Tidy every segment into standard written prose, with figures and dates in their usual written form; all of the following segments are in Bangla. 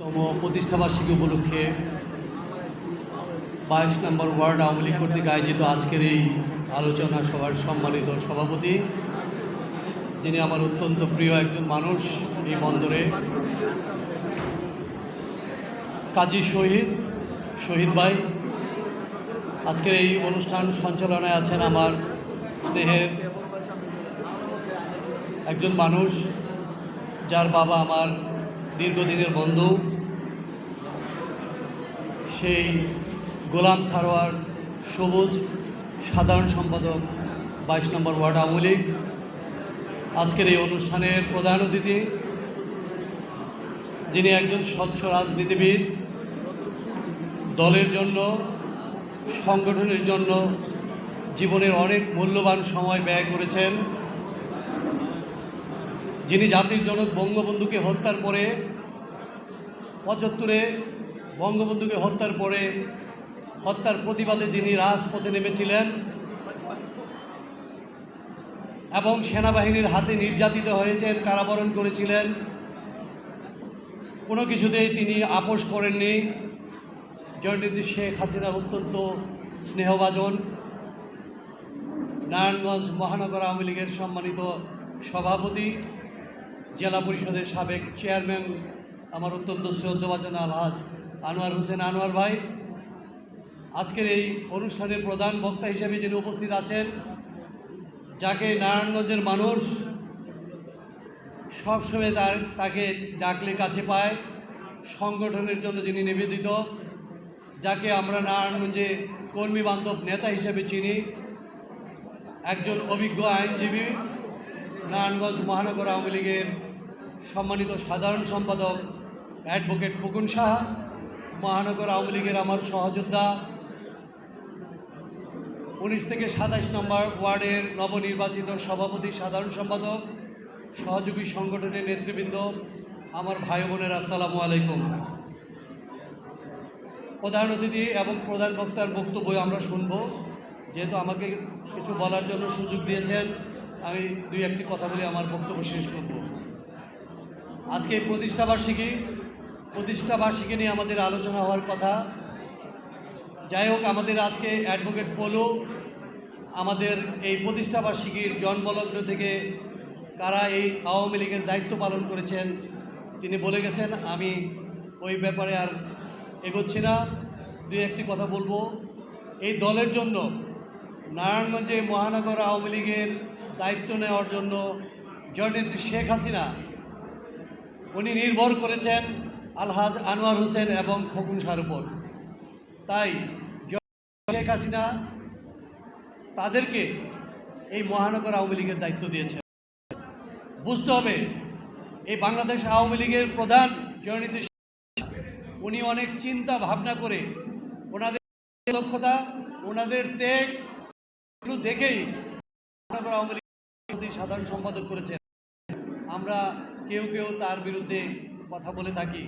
তম প্রতিষ্ঠাবার্ষিকী উপলক্ষে 22 নম্বর ওয়ার্ড আওয়ামী লীগ কর্তৃক আয়োজিত আজকের এই আলোচনা সভার সম্মানিত সভাপতি, যিনি আমার অত্যন্ত প্রিয় একজন মানুষ এই বন্দরে, কাজী শহীদ ভাই। আজকের এই অনুষ্ঠান সঞ্চালনায় আছেন আমার স্নেহের একজন মানুষ, যার বাবা আমার দীর্ঘদিনের বন্ধু, সেই গোলাম সারোয়ার সবুজ, সাধারণ সম্পাদক 22 নম্বর ওয়ার্ড আওয়ামী লীগ। আজকের এই অনুষ্ঠানের প্রধান অতিথি, যিনি একজন স্বচ্ছ রাজনীতিবিদ, দলের জন্য, সংগঠনের জন্য জীবনের অনেক মূল্যবান সময় ব্যয় করেছেন, যিনি জাতির জনক বঙ্গবন্ধুকে হত্যার পরে 75-এ বঙ্গবন্ধুকে হত্যার পরে হত্যার প্রতিবাদে যিনি রাজপথে নেমেছিলেন এবং সেনাবাহিনীর হাতে নির্যাতিত হয়েছেন, কারাবরণ করেছিলেন, কোনো কিছুতেই তিনি আপোষ করেননি। জননেত্রী শেখ হাসিনার অত্যন্ত স্নেহভাজন, নারায়ণগঞ্জ মহানগর আওয়ামী লীগের সম্মানিত সভাপতি, জেলা পরিষদের সাবেক চেয়ারম্যান, আমার অত্যন্ত শ্রদ্ধাভাজন আলহাজ আনোয়ার হোসেন আনোয়ার ভাই। আজকের এই অনুষ্ঠানের প্রধান বক্তা হিসেবে যিনি উপস্থিত আছেন, যাকে নারায়ণগঞ্জের মানুষ সবসময় তাকে ডাকলে কাছে পায়, সংগঠনের জন্য যিনি নিবেদিত, যাকে আমরা নারায়ণগঞ্জে কর্মী বান্ধব নেতা হিসেবে চিনি, একজন অভিজ্ঞ আইনজীবী, নারায়ণগঞ্জ মহানগর আওয়ামী লীগের সম্মানিত সাধারণ সম্পাদক অ্যাডভোকেট খোকন শাহ, মহানগর আওয়ামী লীগের আমার সহযোদ্ধা, 19 থেকে 27 নম্বর ওয়ার্ডের নবনির্বাচিত সভাপতি, সাধারণ সম্পাদক, সহযোগী সংগঠনের নেতৃবৃন্দ, আমার ভাই বোনের আসসালামু আলাইকুম। প্রধান অতিথি এবং প্রধান বক্তার বক্তব্য আমরা শুনব। যেহেতু আমাকে কিছু বলার জন্য সুযোগ দিয়েছেন, আমি দুই একটি কথা বলে আমার বক্তব্য শেষ করব। আজকে এই প্রতিষ্ঠাবার্ষিকী নিয়ে আমাদের আলোচনা হওয়ার কথা। যাই হোক, আমাদের আজকে অ্যাডভোকেট পলু আমাদের এই প্রতিষ্ঠাবার্ষিকীর জন্মলগ্ন থেকে কারা এই আওয়ামী লীগের দায়িত্ব পালন করেছেন তিনি বলে গেছেন। আমি ওই ব্যাপারে আর এগোচ্ছি না, দুই একটি কথা বলবো। এই দলের জন্য, নারায়ণগঞ্জে মহানগর আওয়ামী লীগের দায়িত্ব নেওয়ার জন্য জননেত্রী শেখ হাসিনা উনি নির্ভর করেছেন আলহাজ আনোয়ার হোসেন এবং খোকন শাহর উপর। তাই শেখ হাসিনা তাদেরকে এই মহানগর আওয়ামী লীগের দায়িত্ব দিয়েছেন। বুঝতে হবে, এই বাংলাদেশ আওয়ামী লীগের প্রধান জননেত্রী উনি অনেক চিন্তা ভাবনা করে, ওনাদের দক্ষতা, ওনাদের ত্যাগ দেখেই মহানগর আওয়ামী লীগ সাধারণ সম্পাদক করেছেন। আমরা কেউ তার বিরুদ্ধে কথা বলে থাকি,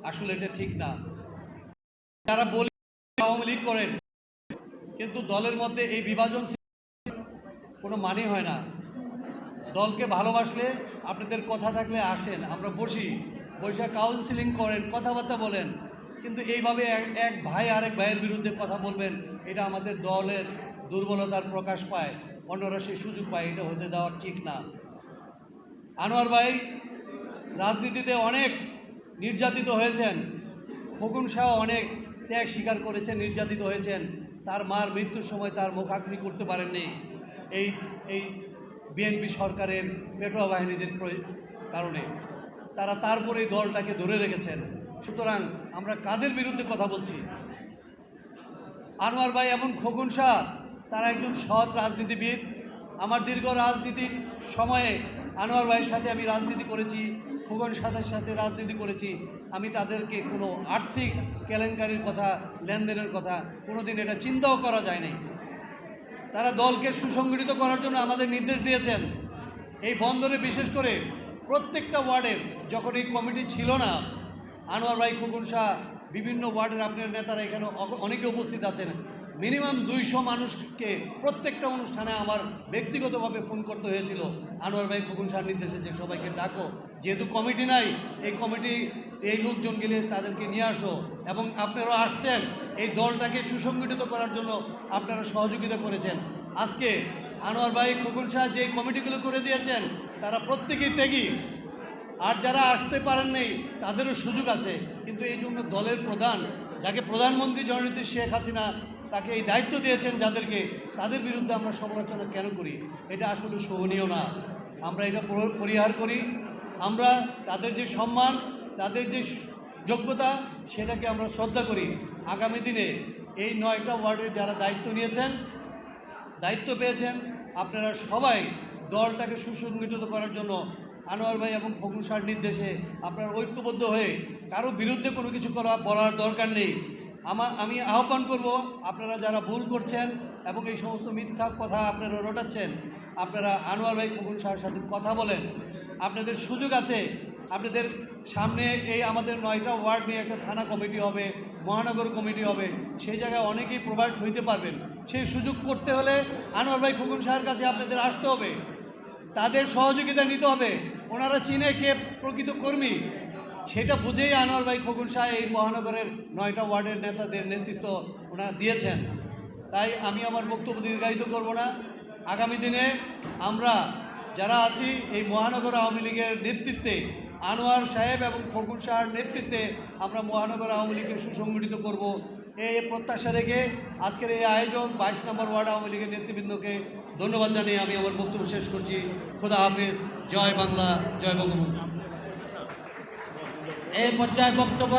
আসলে এটা ঠিক না। তারা বলে আওয়ামী লীগ করেন, কিন্তু দলের মধ্যে এই বিভাজন কোনো মানে হয় না। দলকে ভালোবাসলে, আপনাদের কথা থাকলে আসেন, আমরা বসে কাউন্সিলিং করেন, কথাবার্তা বলেন, কিন্তু এইভাবে এক ভাই আরেক ভাইয়ের বিরুদ্ধে কথা বলবেন, এটা আমাদের দলের দুর্বলতার প্রকাশ পায়, অন্যরা সেই সুযোগ পায়, এটা হতে দেওয়া ঠিক না। আনোয়ার ভাই রাজনীতিতে অনেক নির্যাতিত হয়েছেন, খোকন শাহ অনেক ত্যাগ স্বীকার করেছেন, নির্যাতিত হয়েছেন। তার মার মৃত্যুর সময় তার মুখাগ্নি করতে পারেননি এই বিএনপি সরকারের পেটোয়া বাহিনীদের কারণে। তারা তারপরে দলটাকে ধরে রেখেছেন। সুতরাং আমরা কাদের বিরুদ্ধে কথা বলছি? আনোয়ার ভাই এবং খোকন শাহ তারা একজন সৎ রাজনীতিবিদ। আমার দীর্ঘ রাজনীতির সময়ে আনোয়ার ভাইয়ের সাথে আমি রাজনীতি করেছি, খোকন শাহের সাথে রাজনীতি করেছি। আমি তাদেরকে কোনো আর্থিক কেলেঙ্কারির কথা, লেনদেনের কথা কোনোদিন এটা চিন্তাও করা যায় নাই। তারা দলকে সুসংগঠিত করার জন্য আমাদের নির্দেশ দিয়েছেন। এই বন্দরে বিশেষ করে প্রত্যেকটা ওয়ার্ডের যখন এই কমিটি ছিল না, আনোয়ার ভাই, খোকন শাহ, বিভিন্ন ওয়ার্ডের আপনার নেতারা এখানে অনেকে উপস্থিত আছেন, মিনিমাম 200 মানুষকে প্রত্যেকটা অনুষ্ঠানে আমার ব্যক্তিগতভাবে ফোন করতে হয়েছিল। আনোয়ার ভাই, খোকন শাহর নির্দেশে যে সবাইকে ডাকো, যেহেতু কমিটি নাই, এই কমিটি এই লোকজন গেলে তাদেরকে নিয়ে আসো, এবং আপনারাও আসছেন এই দলটাকে সুসংগঠিত করার জন্য আপনারা সহযোগিতা করেছেন। আজকে আনোয়ার ভাই, খোকন শাহ যে কমিটিগুলো করে দিয়েছেন তারা প্রত্যেকেই ত্যাগী, আর যারা আসতে পারেন নাই তাদেরও সুযোগ আছে। কিন্তু এই জন্য দলের প্রধান, যাকে প্রধানমন্ত্রী জননেত্রী শেখ হাসিনা তাকে এই দায়িত্ব দিয়েছেন যাদেরকে, তাদের বিরুদ্ধে আমরা সমালোচনা কেন করি? এটা আসলে শোভনীয় না। আমরা এটা পরিহার করি। আমরা তাদের যে সম্মান, তাদের যে যোগ্যতা, সেটাকে আমরা শ্রদ্ধা করি। আগামী দিনে এই 9টা ওয়ার্ডের যারা দায়িত্ব নিয়েছেন, দায়িত্ব পেয়েছেন, আপনারা সবাই দলটাকে সুসংগঠিত করার জন্য আনোয়ার ভাই এবং খোকন শাহর নির্দেশে আপনারা ঐক্যবদ্ধ হয়ে কারো বিরুদ্ধে কোনো কিছু বলার দরকার নেই। আমি আহ্বান করব, আপনারা যারা ভুল করছেন এবং এই সমস্ত মিথ্যা কথা আপনারা রটাচ্ছেন, আপনারা আনোয়ার ভাই, খোকন শাহর সাথে কথা বলেন। আপনাদের সুযোগ আছে। আপনাদের সামনে এই আমাদের 9টা ওয়ার্ড নিয়ে একটা থানা কমিটি হবে, মহানগর কমিটি হবে, সেই জায়গায় অনেকেই প্রোভাইড হইতে পারবেন। সেই সুযোগ করতে হলে আনোয়ার ভাই, খোকন শাহর কাছে আপনাদের আসতে হবে, তাদের সহযোগিতা নিতে হবে। ওনারা চিনে কে প্রকৃত কর্মী, সেটা বুঝেই আনোয়ার ভাই, খোকন শাহ এই মহানগরের 9টা ওয়ার্ডের নেতাদের নেতৃত্ব ওনারা দিয়েছেন। তাই আমি আমার বক্তব্য দীর্ঘায়িত করব না। আগামী দিনে আমরা যারা আছি এই মহানগর আওয়ামী লীগের নেতৃত্বে, আনোয়ার সাহেব এবং খোকন শাহর নেতৃত্বে আমরা মহানগর আওয়ামী লীগকে সুসংগঠিত করব, এই প্রত্যাশা রেখে আজকের এই আয়োজন 22 নম্বর ওয়ার্ড আওয়ামী লীগের নেতৃবৃন্দকে ধন্যবাদ জানিয়ে আমি আমার বক্তব্য শেষ করছি। খোদা হাফেজ। জয় বাংলা, জয় বঙ্গবন্ধু। এই পর্যায়ে বক্তব্য